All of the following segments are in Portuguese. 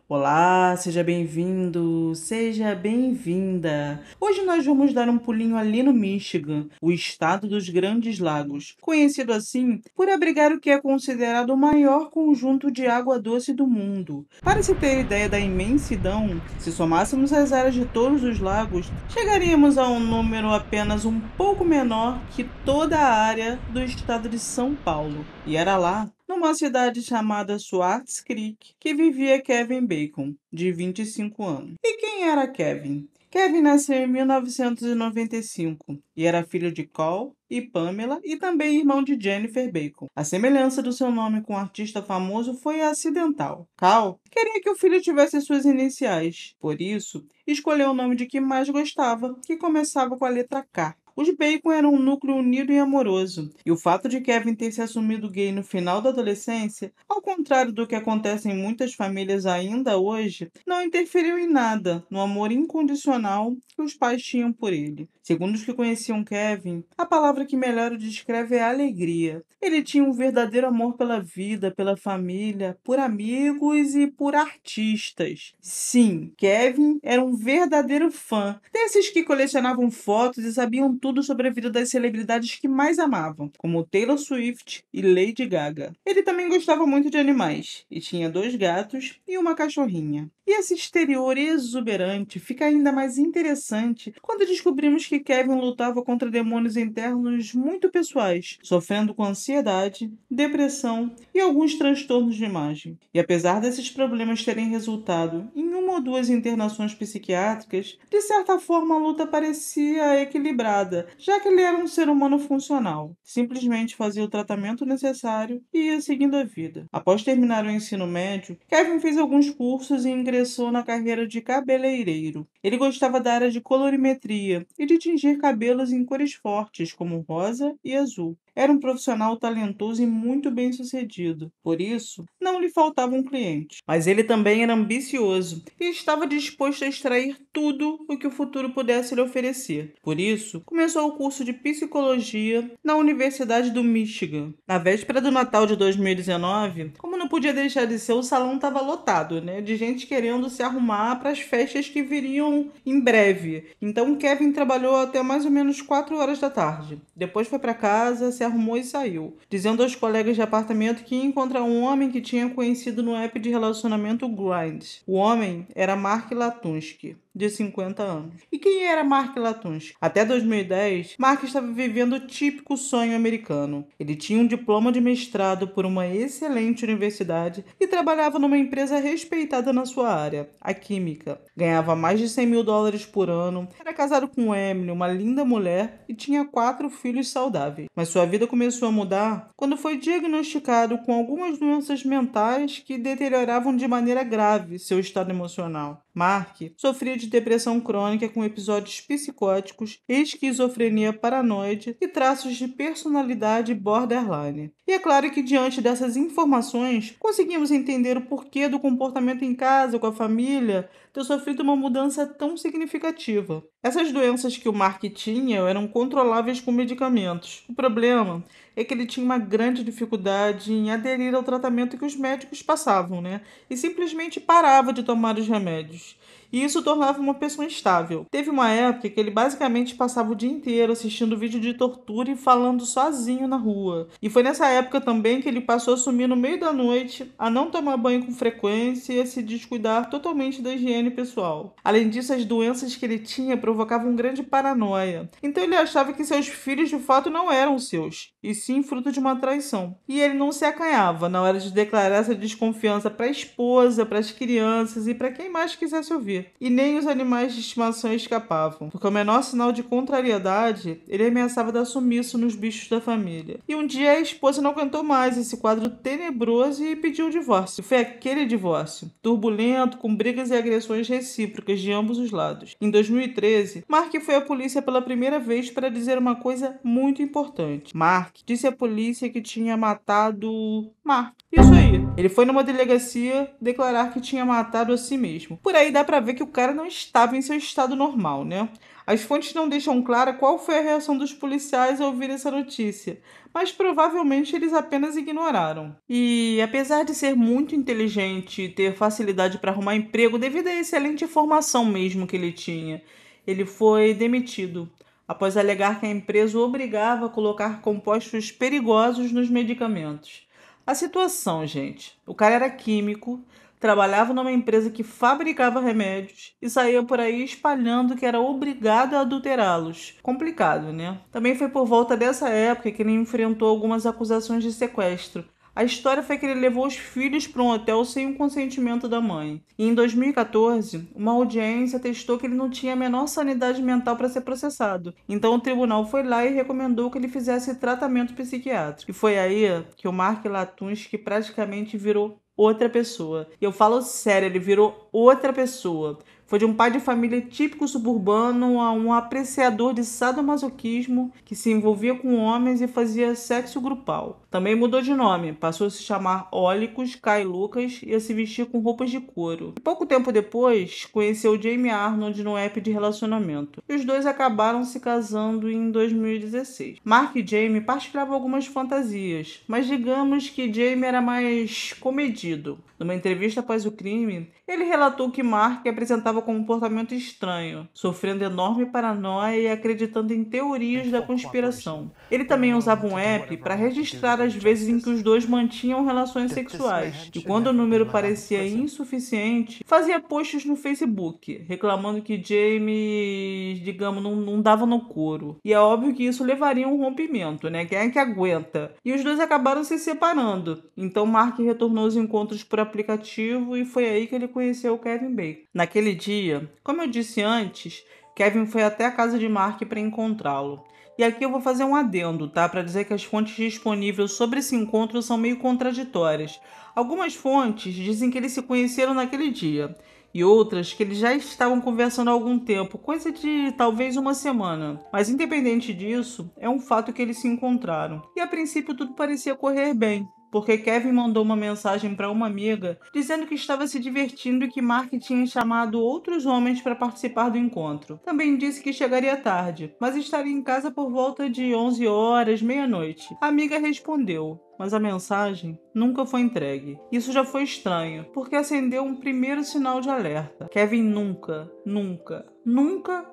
Olá, seja bem-vindo, seja bem-vinda. Hoje nós vamos dar um pulinho ali no Michigan, o estado dos Grandes Lagos, conhecido assim por abrigar o que é considerado o maior conjunto de água doce do mundo. Para se ter ideia da imensidão, se somássemos as áreas de todos os lagos, chegaríamos a um número apenas um pouco menor que toda a área do estado de São Paulo. E era lá, numa cidade chamada Swartz Creek, que vivia Kevin Bacon, de 25 anos. E quem era Kevin? Kevin nasceu em 1995 e era filho de Cole e Pamela e também irmão de Jennifer Bacon. A semelhança do seu nome com um artista famoso foi acidental. Cal queria que o filho tivesse suas iniciais, por isso escolheu o nome de que mais gostava, que começava com a letra K. Os Bacon eram um núcleo unido e amoroso, e o fato de Kevin ter se assumido gay no final da adolescência, ao contrário do que acontece em muitas famílias ainda hoje, não interferiu em nada no amor incondicional que os pais tinham por ele. Segundo os que conheciam Kevin, a palavra que melhor o descreve é alegria. Ele tinha um verdadeiro amor pela vida, pela família, por amigos e por artistas. Sim, Kevin era um verdadeiro fã, desses que colecionavam fotos e sabiam tudo sobre a vida das celebridades que mais amavam, como Taylor Swift e Lady Gaga. Ele também gostava muito de animais, e tinha 2 gatos e uma cachorrinha. E esse exterior exuberante fica ainda mais interessante quando descobrimos que Kevin lutava contra demônios internos muito pessoais, sofrendo com ansiedade, depressão e alguns transtornos de imagem. E apesar desses problemas terem resultado em 1 ou 2 internações psiquiátricas, de certa forma a luta parecia equilibrada, já que ele era um ser humano funcional. Simplesmente fazia o tratamento necessário e ia seguindo a vida. Após terminar o ensino médio, Kevin fez alguns cursos e ingressou na carreira de cabeleireiro. Ele gostava da área de colorimetria e de tingir cabelos em cores fortes, como rosa e azul. Era um profissional talentoso e muito bem-sucedido. Por isso, não lhe faltavam clientes. Mas ele também era ambicioso e estava disposto a extrair tudo o que o futuro pudesse lhe oferecer. Por isso, começou o curso de psicologia na Universidade do Michigan. Na véspera do Natal de 2019, como não podia deixar de ser, o salão estava lotado, né? De gente querendo se arrumar para as festas que viriam em breve. Então Kevin trabalhou até mais ou menos 4 horas da tarde. Depois foi para casa, se arrumou e saiu, dizendo aos colegas de apartamento que ia encontrar um homem que tinha conhecido no app de relacionamento Grindr. O homem era Mark Latunsky, de 50 anos. E quem era Mark Latunsky? Até 2010, Mark estava vivendo o típico sonho americano. Ele tinha um diploma de mestrado por uma excelente universidade e trabalhava numa empresa respeitada na sua área, a química. Ganhava mais de 100 mil dólares por ano, era casado com Emily, uma linda mulher, e tinha 4 filhos saudáveis. Mas sua vida começou a mudar quando foi diagnosticado com algumas doenças mentais que deterioravam de maneira grave seu estado emocional. Mark sofria de depressão crônica com episódios psicóticos, esquizofrenia paranoide e traços de personalidade borderline. E é claro que diante dessas informações, conseguimos entender o porquê do comportamento em casa, com a família, ter sofrido uma mudança tão significativa. Essas doenças que o Mark tinha eram controláveis com medicamentos. O problema é que ele tinha uma grande dificuldade em aderir ao tratamento que os médicos passavam, né? E simplesmente parava de tomar os remédios. E isso tornava uma pessoa instável. Teve uma época que ele basicamente passava o dia inteiro assistindo vídeo de tortura e falando sozinho na rua. E foi nessa época também que ele passou a sumir no meio da noite, a não tomar banho com frequência e a se descuidar totalmente da higiene pessoal. Além disso, as doenças que ele tinha provocavam grande paranoia. Então ele achava que seus filhos de fato não eram seus, e sim fruto de uma traição. E ele não se acanhava na hora de declarar essa desconfiança para a esposa, para as crianças e para quem mais quisesse ouvir. E nem os animais de estimação escapavam, porque o menor sinal de contrariedade, ele ameaçava dar sumiço nos bichos da família. E um dia a esposa não aguentou mais esse quadro tenebroso e pediu o divórcio. E foi aquele divórcio, turbulento, com brigas e agressões recíprocas de ambos os lados. Em 2013, Mark foi à polícia pela primeira vez para dizer uma coisa muito importante. Mark disse à polícia que tinha matado Mark. Isso aí. aí. Ele foi numa delegacia declarar que tinha matado a si mesmo. Por aí dá pra ver que o cara não estava em seu estado normal, né? As fontes não deixam clara qual foi a reação dos policiais ao ouvir essa notícia, mas provavelmente eles apenas ignoraram. E apesar de ser muito inteligente e ter facilidade para arrumar emprego devido à excelente formação mesmo que ele tinha, ele foi demitido após alegar que a empresa o obrigava a colocar compostos perigosos nos medicamentos. A situação, gente, o cara era químico, trabalhava numa empresa que fabricava remédios e saía por aí espalhando que era obrigado a adulterá-los. Complicado, né? Também foi por volta dessa época que ele enfrentou algumas acusações de sequestro. A história foi que ele levou os filhos para um hotel sem o consentimento da mãe. E em 2014, uma audiência testou que ele não tinha a menor sanidade mental para ser processado. Então o tribunal foi lá e recomendou que ele fizesse tratamento psiquiátrico. E foi aí que o Mark Latunsky praticamente virou outra pessoa. E eu falo sério, ele virou outra pessoa. Foi de um pai de família típico suburbano a um apreciador de sadomasoquismo que se envolvia com homens e fazia sexo grupal. Também mudou de nome, passou a se chamar Ólicos Kai Lucas e a se vestir com roupas de couro. E pouco tempo depois, conheceu Jamie Arnold no app de relacionamento. E os dois acabaram se casando em 2016. Mark e Jamie partilhavam algumas fantasias, mas digamos que Jamie era mais comedido. Numa entrevista após o crime, ele relatou que Mark apresentava comportamento estranho, sofrendo enorme paranoia e acreditando em teorias da conspiração. Ele também usava um app para registrar as vezes em que os dois mantinham relações sexuais, e quando o número parecia insuficiente, fazia posts no Facebook, reclamando que James, digamos, não dava no couro. E é óbvio que isso levaria a um rompimento, né? Quem é que aguenta? E os dois acabaram se separando. Então Mark retornou aos encontros por aplicativo e foi aí que ele conheceu o Kevin Bacon. Naquele dia, como eu disse antes, Kevin foi até a casa de Mark para encontrá-lo. E aqui eu vou fazer um adendo, tá? Para dizer que as fontes disponíveis sobre esse encontro são meio contraditórias. Algumas fontes dizem que eles se conheceram naquele dia, e outras que eles já estavam conversando há algum tempo, coisa de talvez uma semana. Mas independente disso, é um fato que eles se encontraram. E a princípio tudo parecia correr bem, porque Kevin mandou uma mensagem para uma amiga dizendo que estava se divertindo e que Mark tinha chamado outros homens para participar do encontro. Também disse que chegaria tarde, mas estaria em casa por volta de 11 horas, meia-noite. A amiga respondeu, mas a mensagem nunca foi entregue. Isso já foi estranho, porque acendeu um primeiro sinal de alerta. Kevin nunca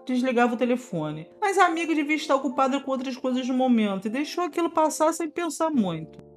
desligava o telefone. Mas a amiga devia estar ocupada com outras coisas no momento e deixou aquilo passar sem pensar muito.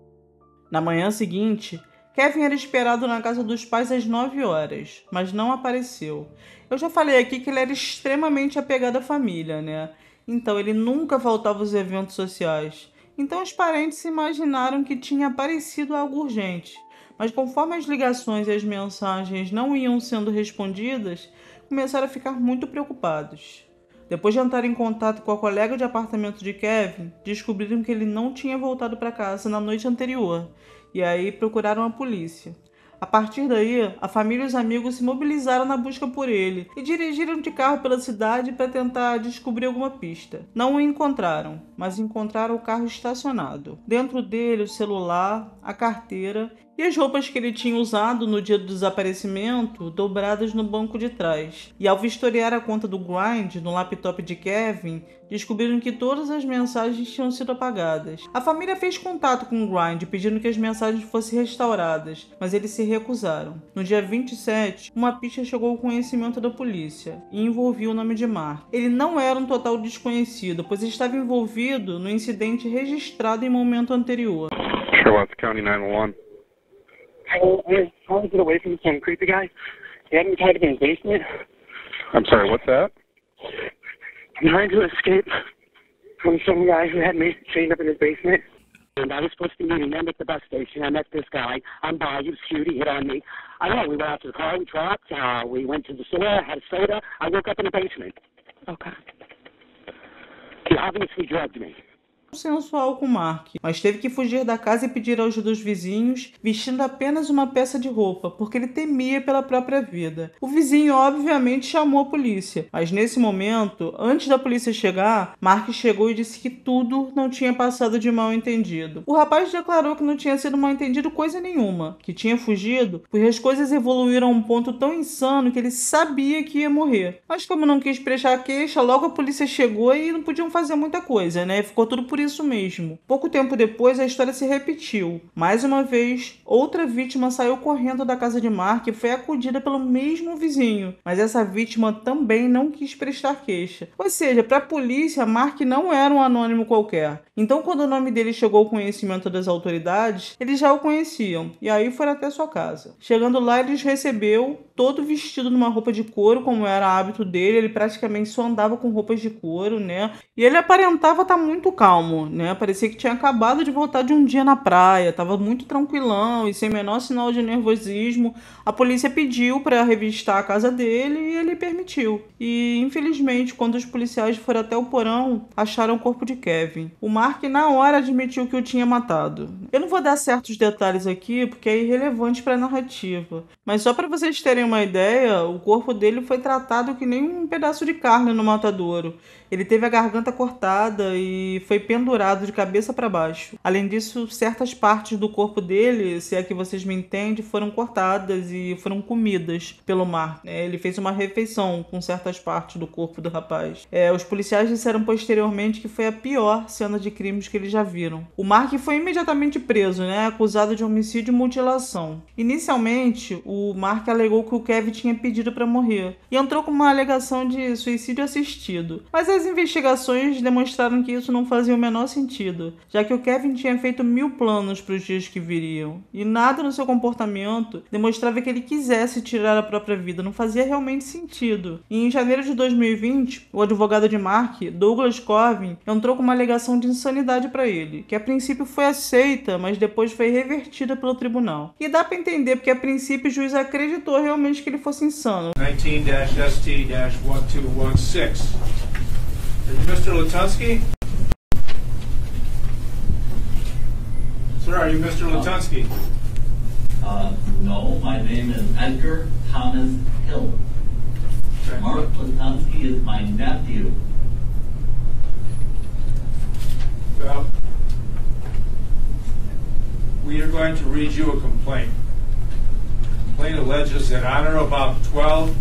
Na manhã seguinte, Kevin era esperado na casa dos pais às 9 horas, mas não apareceu. Eu já falei aqui que ele era extremamente apegado à família, né? Então ele nunca faltava aos eventos sociais. Então os parentes imaginaram que tinha aparecido algo urgente. Mas conforme as ligações e as mensagens não iam sendo respondidas, começaram a ficar muito preocupados. Depois de entrar em contato com a colega de apartamento de Kevin, descobriram que ele não tinha voltado para casa na noite anterior, e aí procuraram a polícia. A partir daí, a família e os amigos se mobilizaram na busca por ele e dirigiram de carro pela cidade para tentar descobrir alguma pista. Não o encontraram, mas encontraram o carro estacionado. Dentro dele, o celular, a carteira e as roupas que ele tinha usado no dia do desaparecimento dobradas no banco de trás. E ao vistoriar a conta do Grindr no laptop de Kevin, descobriram que todas as mensagens tinham sido apagadas. A família fez contato com o Grindr pedindo que as mensagens fossem restauradas, mas eles se recusaram. No dia 27, uma pista chegou ao conhecimento da polícia e envolvia o nome de Mark. Ele não era um total desconhecido, pois estava envolvido no incidente registrado em momento anterior. Sherlock County 911. I'm trying to get away from some creepy guy. He had me tied up in his basement. I'm sorry, what's that? I'm trying to escape from some guy who had me chained up in his basement. And I was supposed to meet him at the bus station. I met this guy. I'm by. He was cute. He hit on me. I don't know. We went out to the car. We talked. We went to the store. Had a soda. I woke up in the basement. Okay. He obviously drugged me. sensual com Mark, mas teve que fugir da casa e pedir ajuda dos vizinhos, vestindo apenas uma peça de roupa, porque ele temia pela própria vida. O vizinho obviamente chamou a polícia, mas nesse momento, antes da polícia chegar, Mark chegou e disse que tudo não tinha passado de mal entendido. O rapaz declarou que não tinha sido mal entendido coisa nenhuma, que tinha fugido, porque as coisas evoluíram a um ponto tão insano que ele sabia que ia morrer. Mas como não quis prestar queixa, logo a polícia chegou e não podiam fazer muita coisa, né? Ficou tudo por isso mesmo. Pouco tempo depois, a história se repetiu. Mais uma vez, outra vítima saiu correndo da casa de Mark e foi acudida pelo mesmo vizinho. Mas essa vítima também não quis prestar queixa. Ou seja, para a polícia, Mark não era um anônimo qualquer. Então, quando o nome dele chegou ao conhecimento das autoridades, eles já o conheciam. E aí foram até sua casa. Chegando lá, ele os recebeu, todo vestido numa roupa de couro, como era hábito dele. Ele praticamente só andava com roupas de couro, né? E ele aparentava estar muito calmo, né? Parecia que tinha acabado de voltar de um dia na praia, estava muito tranquilão e sem menor sinal de nervosismo. A polícia pediu para revistar a casa dele e ele permitiu. E, infelizmente, quando os policiais foram até o porão, acharam o corpo de Kevin. O Mark, na hora, admitiu que o tinha matado. Eu não vou dar certos detalhes aqui, porque é irrelevante para a narrativa. Mas só para vocês terem uma ideia, o corpo dele foi tratado que nem um pedaço de carne no matadouro. Ele teve a garganta cortada e foi pendurado de cabeça para baixo. Além disso, certas partes do corpo dele, se é que vocês me entendem, foram cortadas e foram comidas pelo Mark. Ele fez uma refeição com certas partes do corpo do rapaz. Os policiais disseram posteriormente que foi a pior cena de crimes que eles já viram. O Mark foi imediatamente preso, acusado de homicídio e mutilação. Inicialmente, o Mark alegou que o Kevin tinha pedido para morrer e entrou com uma alegação de suicídio assistido. Mas as investigações demonstraram que isso não fazia o menor sentido, já que o Kevin tinha feito 1000 planos para os dias que viriam, e nada no seu comportamento demonstrava que ele quisesse tirar a própria vida, não fazia realmente sentido. E em janeiro de 2020, o advogado de Mark, Douglas Corvin, entrou com uma alegação de insanidade para ele, que a princípio foi aceita, mas depois foi revertida pelo tribunal. E dá para entender porque a princípio o juiz acreditou realmente que ele fosse insano. 19-ST-1216. Mr. Lutunsky? Sir, are you Mr. Lutunsky? No, my name is Edgar Thomas Hill. Mark Lutunsky is my nephew. Well, we are going to read you a complaint. The complaint alleges that on or about 12...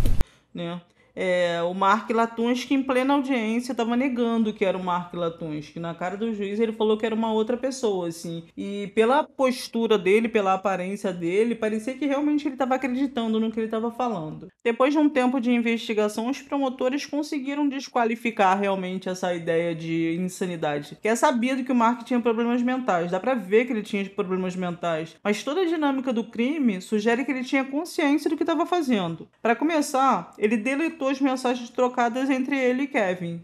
O Mark Lutunsky, em plena audiência, estava negando que era o Mark Lutunsky. Na cara do juiz, ele falou que era uma outra pessoa, assim. E pela postura dele, pela aparência dele, parecia que realmente ele estava acreditando no que ele estava falando. Depois de um tempo de investigação, os promotores conseguiram desqualificar realmente essa ideia de insanidade. Que é sabido que o Mark tinha problemas mentais. Dá pra ver que ele tinha problemas mentais. Mas toda a dinâmica do crime sugere que ele tinha consciência do que estava fazendo. Para começar, ele deletou as mensagens trocadas entre ele e Kevin,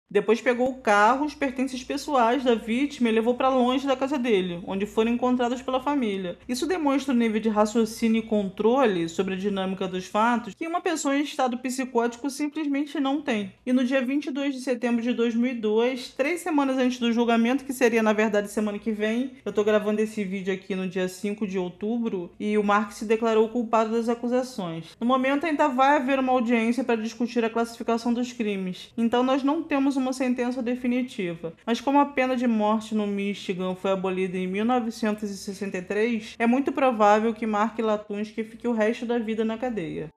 Depois pegou o carro, os pertences pessoais da vítima e levou para longe da casa dele, onde foram encontrados pela família. Isso demonstra o nível de raciocínio e controle sobre a dinâmica dos fatos que uma pessoa em estado psicótico simplesmente não tem. E no dia 22 de setembro de 2002, 3 semanas antes do julgamento, que seria na verdade semana que vem, eu tô gravando esse vídeo aqui no dia 5 de outubro, e o Mark se declarou culpado das acusações. No momento ainda vai haver uma audiência para discutir a classificação dos crimes, então nós não temos uma sentença definitiva. Mas como a pena de morte no Michigan foi abolida em 1963, é muito provável que Mark Lutunsky fique o resto da vida na cadeia.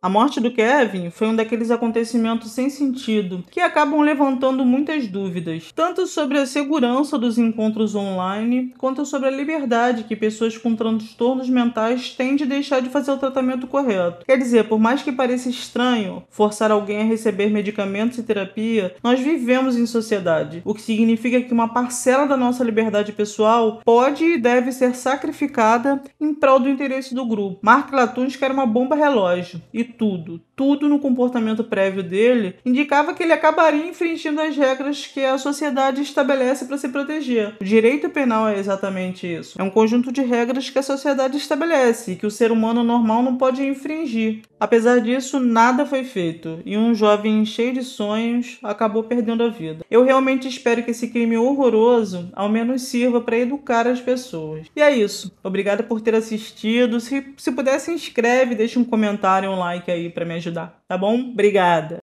A morte do Kevin foi um daqueles acontecimentos sem sentido que acabam levantando muitas dúvidas, tanto sobre a segurança dos encontros online, quanto sobre a liberdade que pessoas com transtornos mentais têm de deixar de fazer o tratamento correto. Quer dizer, por mais que pareça estranho forçar alguém a receber medicamentos e terapia, nós vivemos em sociedade, o que significa que uma parcela da nossa liberdade pessoal pode e deve ser sacrificada em prol do interesse do grupo. Mark Lutunsky era uma bomba relógio, e tudo no comportamento prévio dele indicava que ele acabaria infringindo as regras que a sociedade estabelece para se proteger. O direito penal é exatamente isso. É um conjunto de regras que a sociedade estabelece e que o ser humano normal não pode infringir. Apesar disso, nada foi feito e um jovem cheio de sonhos acabou perdendo a vida. Eu realmente espero que esse crime horroroso ao menos sirva para educar as pessoas. E é isso. Obrigada por ter assistido. Se puder, se inscreve, deixa um comentário, um like aí para me ajudar, tá bom? Obrigada!